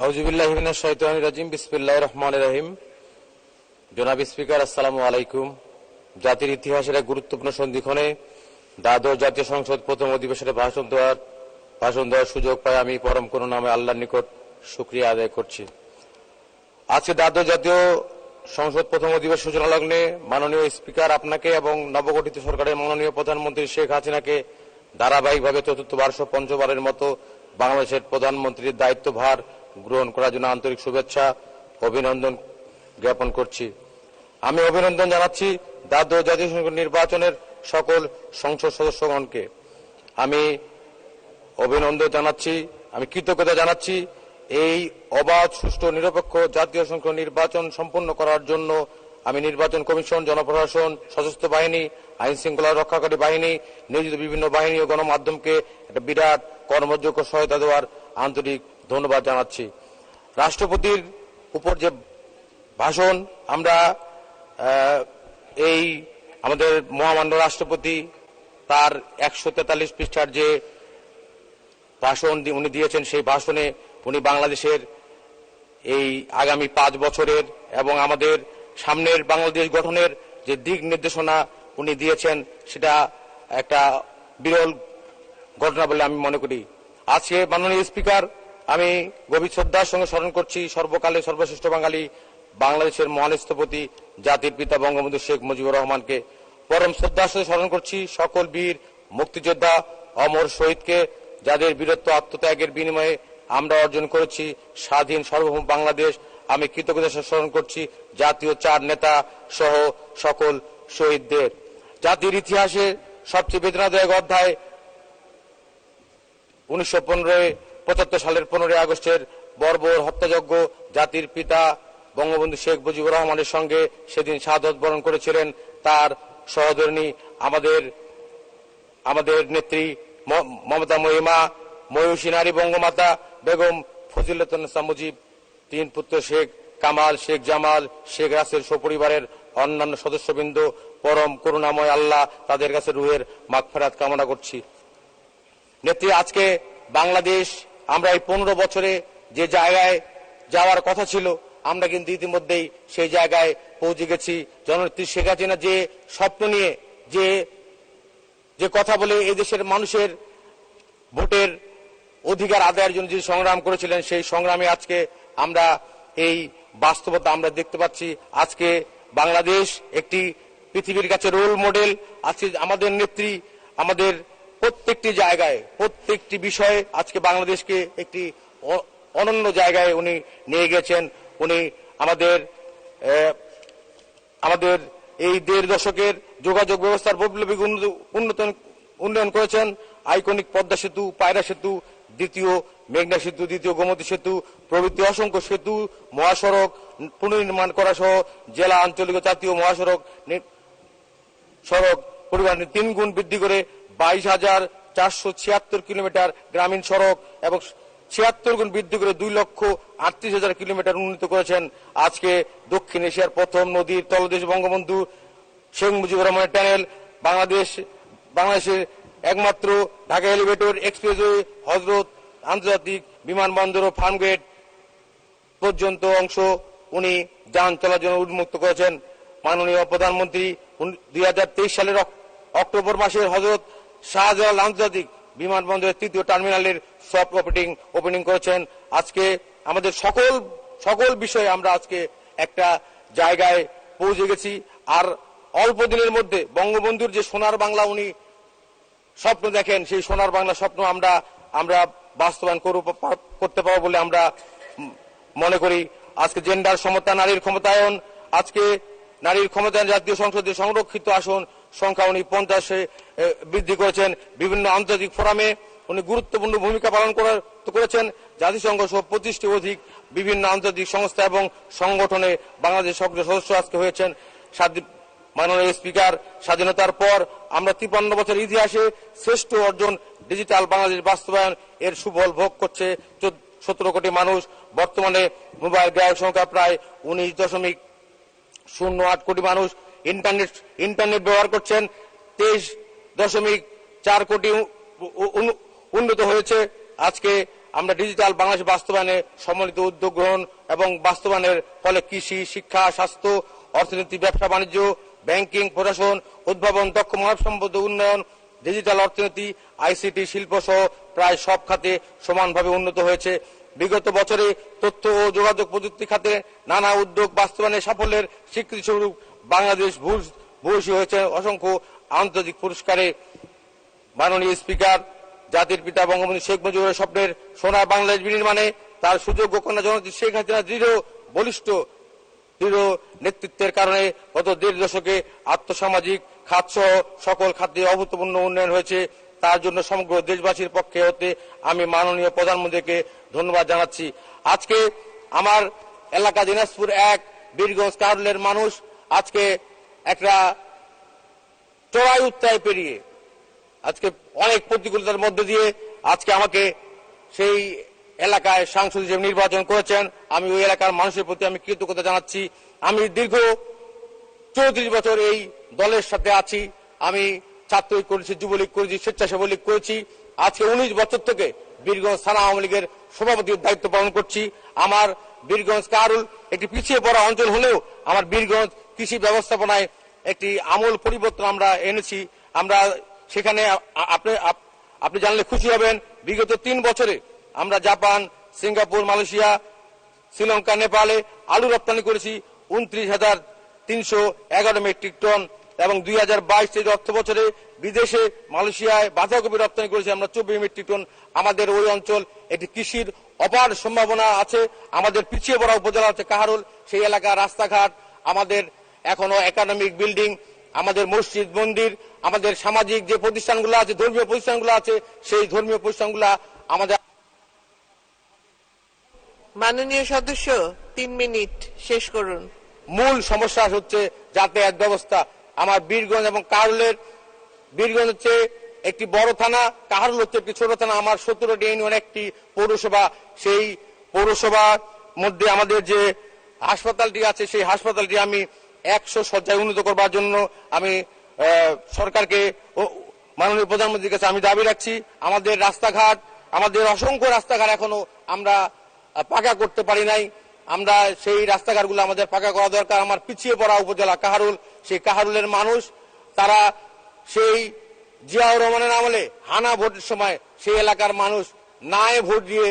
আউযুবিল্লাহি মিনাশ শাইতানির রাজিম। বিসমিল্লাহির রহমানির রহিম। জনাব স্পিকার, আসসালামু আলাইকুম। জাতির ইতিহাসের এক গুরুত্বপূর্ণ সন্ধিক্ষণে দ্বাদশ জাতীয় সংসদ প্রথম অধিবেশনে ভাষণ দেওয়ার সুযোগ পাই আমি পরম করুণাময় আল্লাহর নিকট শুকরিয়া আদায় করছি। আজকে দ্বাদশ জাতীয় সংসদ প্রথম অধিবেশন সূচনা লগ্নে মাননীয় স্পিকার আপনাকে এবং নবগঠিত সরকারের মাননীয় প্রধানমন্ত্রী শেখ হাসিনাকে ধারাবাহিকভাবে চতুর্থবার পঞ্চমবারের মতো বাংলাদেশের প্রধানমন্ত্রীর দায়িত্বভার গ্রহণ করার জন্য আন্তরিক শুভেচ্ছা অভিনন্দন জ্ঞাপন করছি। আমি অভিনন্দন জানাচ্ছি দ্বাদশ জাতীয় সংসদ নির্বাচনের সকল সংসদ সদস্যগণকে। আমি অভিনন্দন জানাচ্ছি, আমি কৃতজ্ঞতা জানাচ্ছি এই অবাধ, সুষ্ঠু, নিরপেক্ষ জাতীয় সংসদ নির্বাচন সম্পন্ন করার জন্য। আমি নির্বাচন কমিশন, জনপ্রশাসন, সশস্ত্র বাহিনী, আইন শৃঙ্খলা রক্ষাকারী বাহিনী, নিয়োজিত বিভিন্ন বাহিনী ও গণমাধ্যমকে একটা বিরাট কর্মযোগ্য সহায়তা দেওয়ার আন্তরিক ধন্যবাদ জানাচ্ছি। রাষ্ট্রপতির উপর যে ভাষণ, আমরা এই আমাদের মহামান্য রাষ্ট্রপতি তার 143 পৃষ্ঠার যে ভাষণ উনি দিয়েছেন, সেই ভাষণে উনি বাংলাদেশের এই আগামী 5 বছরের এবং আমাদের সামনের বাংলাদেশ গঠনের যে দিক নির্দেশনা উনি দিয়েছেন, সেটা একটা বিরল ঘটনা বলে আমি মনে করি। আজকে মাননীয় স্পিকার, আমি গভীর শ্রদ্ধার সঙ্গে স্মরণ করছি সর্বকালে সর্বশ্রেষ্ঠ বাঙালি বাংলাদেশের মহান স্থপতি জাতির পিতা বঙ্গবন্ধু শেখ মুজিবুর রহমানকে। পরম শ্রদ্ধার সাথে স্মরণ করছি সকল বীর মুক্তিযোদ্ধা, অমর শহীদকে, যাদের বীরত্ব আত্মত্যাগের বিনিময়ে আমরা অর্জন করেছি স্বাধীন সার্বভৌম বাংলাদেশ। আমি কৃতজ্ঞতার সাথে স্মরণ করছি জাতীয় 4 নেতা সহ সকল শহীদদের। জাতির ইতিহাসে সবচেয়ে বেদনাদায়ক অধ্যায় 1975 সালের 15 আগস্টের বর্বর হত্যাযজ্ঞ। জাতির পিতা বঙ্গবন্ধু শেখ মুজিবুর রহমানের সঙ্গে সেদিন শাহাদত বরণ করেছিলেন তার সহধর্মিণী, আমাদের নেত্রী মমতা মহিমা, মহিষী নারী বঙ্গমাতা বেগম ফজিলাতুন্নেসা মুজিব, 3 পুত্র শেখ কামাল, শেখ জামাল, শেখ রাসেল সপরিবারের অন্যান্য সদস্যবৃন্দ। পরম করুণাময় আল্লাহ তাদের কাছে রুহের মাগফিরাত কামনা করছি। নেত্রী, আজকে বাংলাদেশ, আমরা এই 15 বছরে যে জায়গায় যাওয়ার কথা ছিল, আমরা কিন্তু ইতিমধ্যেই সেই জায়গায় পৌঁছে গেছি। জননেত্রী শেখ হাসিনা যে স্বপ্ন নিয়ে যে কথা বলে এই দেশের মানুষের ভোটের অধিকার আদায়ের জন্য যে সংগ্রাম করেছিলেন, সেই সংগ্রামে আজকে আমরা এই বাস্তবতা আমরা দেখতে পাচ্ছি। আজকে বাংলাদেশ একটি পৃথিবীর কাছে রোল মডেল। আজকে আমাদের নেত্রী আমাদের প্রত্যেকটি জায়গায়, প্রত্যেকটি বিষয়ে আজকে বাংলাদেশকে একটি অনন্য জায়গায় উনি নিয়ে গেছেন। উনি আমাদের এই 1.5 দশকের যোগাযোগ ব্যবস্থার বৈপ্লবিক উন্নয়ন করেছেন। আইকনিক পদ্মা সেতু, পায়রা সেতু, দ্বিতীয় মেঘনা সেতু, দ্বিতীয় গোমতী সেতু প্রভৃতি অসংখ্য সেতু, মহাসড়ক পুনর্নির্মাণ করা সহ জেলা, আঞ্চলিক, জাতীয় মহাসড়ক পরিমাণ 3 গুণ বৃদ্ধি করে 22,476 কিলোমিটার গ্রামীণ সড়ক এবং 76 গুণ বৃদ্ধি করে 2,38,000 কিলোমিটার উন্নীত করেছেন। আজকে দক্ষিণ এশিয়ার প্রথম নদীর তলদেশ বঙ্গবন্ধু শেখ মুজিবুর রহমানের টানেল, বাংলাদেশের একমাত্র ঢাকা এলিভেটর, এক্সপ্রেসওয়ে, হজরত আন্তর্জাতিক বিমানবন্দর ও ফার্মগেট পর্যন্ত অংশ উনি যান চলার জন্য উন্মুক্ত করেছেন। মাননীয় প্রধানমন্ত্রী 2023 সালের অক্টোবর মাসের হজরত শাহজালাল আন্তর্জাতিক বিমানবন্দরের 3য় টার্মিনালের সফট ওপেনিং করেছেন। আজকে আমাদের সকল বিষয়ে আমরা আজকে একটা জায়গায় পৌঁছে গেছি। আর অল্প দিনের মধ্যে বঙ্গবন্ধুর যে সোনার বাংলা উনি স্বপ্ন দেখেন, সেই সোনার বাংলা স্বপ্ন আমরা বাস্তবায়ন করতে পারবো বলে আমরা মনে করি। আজকে জেন্ডার সমতা, নারীর ক্ষমতায়ন, আজকে নারীর ক্ষমতায়ন জাতীয় সংসদে সংরক্ষিত আসন সংখ্যা উনি 50 বৃদ্ধি করেছেন। বিভিন্ন আন্তর্জাতিক ফোরামে উনি গুরুত্বপূর্ণ ভূমিকা পালন করেছেন। জাতিসংঘ সহ 25টি অধিক বিভিন্ন আন্তর্জাতিক সংস্থা এবং সংগঠনে বাংলাদেশ সক্রিয় সদস্য আজকে হয়েছেন। মাননীয় স্পিকার, স্বাধীনতার পর আমরা 53 বছর ইতিহাসে শ্রেষ্ঠ অর্জন ডিজিটাল বাংলাদেশ বাস্তবায়ন এর সুফল ভোগ করছে 17 কোটি মানুষ। বর্তমানে মোবাইল গ্রাহক সংখ্যা প্রায় 19.08 কোটি মানুষ। ইন্টারনেট ব্যবহার করছেন 23.4 কোটি উন্নত হয়েছে। আজকে আমরা ডিজিটাল বাংলাদেশ বাস্তবায়নে সম্মিলিত উদ্যোগ গ্রহণ এবং বাস্তবায়নের ফলে কৃষি, শিক্ষা, স্বাস্থ্য, অর্থনীতি, ব্যবসা বাণিজ্য, ব্যাংকিং, প্রশাসন, উদ্ভাবন, দক্ষ মানব সম্পদ উন্নয়ন, ডিজিটাল অর্থনীতি, আইসিটি, শিল্প সহ প্রায় সব খাতে সমানভাবে উন্নত হয়েছে। বিগত বছরে তথ্য ও যোগাযোগ প্রযুক্তি খাতে নানা উদ্যোগ বাস্তবায়নের সাফল্যের স্বীকৃতি স্বরূপ বাংলাদেশ ভূয়সী হয়েছে অসংখ্য আন্তর্জাতিক পুরস্কারে। মাননীয় স্পিকার, জাতির পিতা বঙ্গবন্ধু শেখ মুজিবুর স্বপ্নের সোনার বাংলাদেশ বিনির্মাণে তার সুযোগ্য কন্যা জননেত্রী শেখ হাসিনা বলিষ্ঠ দৃঢ় নেতৃত্বের কারণে গত 1.5 দশকে আর্থসামাজিক খাত সহ সকল খাতে অভূতপূর্ণ উন্নয়ন হয়েছে। তার জন্য সমগ্র দেশবাসীর পক্ষে হতে আমি মাননীয় প্রধানমন্ত্রীকে ধন্যবাদ জানাচ্ছি। আজকে আমার এলাকা দিনাজপুর 1 বীরগঞ্জ কাহারোলের মানুষ আজকে একটা চড়াই উত্তরায় পেরিয়ে আজকে অনেক প্রতিকূলতার মধ্যে দিয়ে আজকে আমাকে সেই এলাকায় সাংসদ হিসেবে নির্বাচন করেছেন। আমি ওই এলাকার মানুষের প্রতি আমি কৃতজ্ঞতা জানাচ্ছি। আমি দীর্ঘ 34 বছর এই দলের সাথে আছি। আমি ছাত্রলীগ করেছি, যুবলীগ করেছি, স্বেচ্ছাসেবক লীগ করেছি। আজকে 19 বছর থেকে বীরগঞ্জ থানা আওয়ামী লীগের সভাপতির দায়িত্ব পালন করছি। আমার বীরগঞ্জ কাহারোল একটি পিছিয়ে পড়া অঞ্চল হলেও আমার বীরগঞ্জ কৃষি ব্যবস্থাপনায় একটি আমূল পরিবর্তন আমরা এনেছি। আমরা সেখানে আপনি জানলে খুশি হবেন, বিগত 3 বছরে আমরা জাপান, সিঙ্গাপুর, মালয়েশিয়া, শ্রীলঙ্কা, নেপালে আলু রপ্তানি করেছি 29,311 মেট্রিক টন এবং 2022 অর্থ বছরে বিদেশে মালয়েশিয়ায় বাঁধাকপি রপ্তানি করেছি আমরা 24 মেট্রিক টন। আমাদের ওই অঞ্চল একটি কৃষির অপার সম্ভাবনা আছে। আমাদের পিছিয়ে পড়া উপজেলা হচ্ছে কাহারোল, সেই এলাকা রাস্তাঘাট, আমাদের এখনো একাডেমিক বিল্ডিং, আমাদের মসজিদ মন্দির, আমাদের সামাজিক যে প্রতিষ্ঠানগুলো আছে, ধর্মীয় প্রতিষ্ঠানগুলো আছে, সেই ধর্মীয় প্রতিষ্ঠানগুলো আমাদের। মাননীয় সদস্য 3 মিনিট শেষ করুন। মূল সমস্যা হচ্ছে যাতায়াত ব্যবস্থা। আমার বীরগঞ্জ এবং কাহারোলের, বীরগঞ্জ হচ্ছে একটি বড় থানা, কাহারোল হচ্ছে একটি ছোট থানা। আমার 17টি ইউনিয়ন একটি পৌরসভা। সেই পৌরসভার মধ্যে আমাদের যে হাসপাতালটি আছে, সেই হাসপাতালটি আমি 100 শয্যায় উন্নত করবার জন্য আমি সরকারকে, মাননীয় প্রধানমন্ত্রীর কাছে আমি দাবি রাখছি। আমাদের রাস্তাঘাট, আমাদের অসংখ্য রাস্তাঘাট এখনো আমরা পাকা করতে পারি নাই। আমরা সেই রাস্তাঘাটগুলো আমাদের পাকা করা দরকার। আমার পিছিয়ে পড়া উপজেলা কাহারোল, সেই কাহারোলের মানুষ তারা সেই জিয়াউর রহমানের আমলে হানা ভোটের সময় সেই এলাকার মানুষ নায়ে ভোট দিয়ে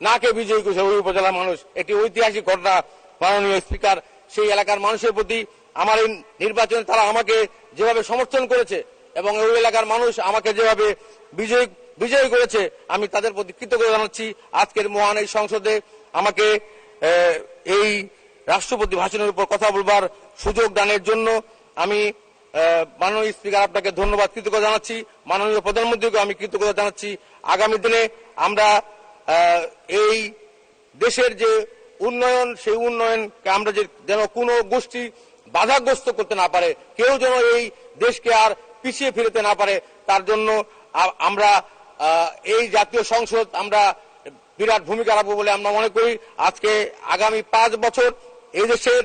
নাকে বিজয়ী করেছে ওই উপজেলার মানুষ। এটি ঐতিহাসিক ঘটনা। মাননীয় স্পিকার, সেই এলাকার মানুষের প্রতি আমার এই নির্বাচনে তারা আমাকে যেভাবে সমর্থন করেছে এবং ওই এলাকার মানুষ আমাকে যেভাবে বিজয়ী করেছে, আমি তাদের প্রতি কৃতজ্ঞতা জানাচ্ছি। আজকের মহান এই সংসদে আমাকে এই রাষ্ট্রপতি ভাষণের উপর কথা বলবার সুযোগ দানের জন্য আমি মাননীয় স্পিকার আপনাকে ধন্যবাদ, কৃতজ্ঞতা জানাচ্ছি। মাননীয় প্রধানমন্ত্রীকে আমি কৃতজ্ঞতা জানাচ্ছি। আগামী দিনে আমরা এই দেশের যে উন্নয়ন, সেই উন্নয়নকে আমরা যেন কোনো গোষ্ঠী বাধাগ্রস্ত করতে না পারে, কেউ যেন এই দেশকে আর পিছিয়ে ফেলতে না পারে, তার জন্য আমরা এই জাতীয় সংসদ আমরা বিরাট ভূমিকা রাখবো বলে আমরা মনে করি। আজকে আগামী 5 বছর এই দেশের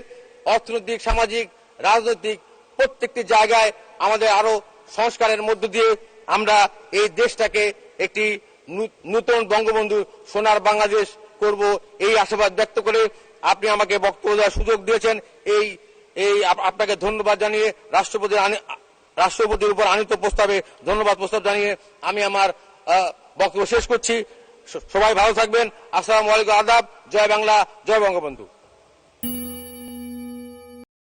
অর্থনৈতিক, সামাজিক, রাজনৈতিক প্রত্যেকটি জায়গায় আমাদের আরো সংস্কারের মধ্য দিয়ে আমরা এই দেশটাকে একটি নূতন বঙ্গবন্ধু সোনার বাংলাদেশ করব, এই আশাবাদ ব্যক্ত করে আপনি আমাকে বক্তব্য দেওয়ার সুযোগ দিয়েছেন। এই আপনাকে ধন্যবাদ জানিয়ে রাষ্ট্রপতির উপর আনীত প্রস্তাবে ধন্যবাদ প্রস্তাব জানিয়ে আমি আমার বক্তব্য শেষ করছি। সবাই ভালো থাকবেন। আসসালামু আলাইকুম, আদাব। জয় বাংলা, জয় বঙ্গবন্ধু।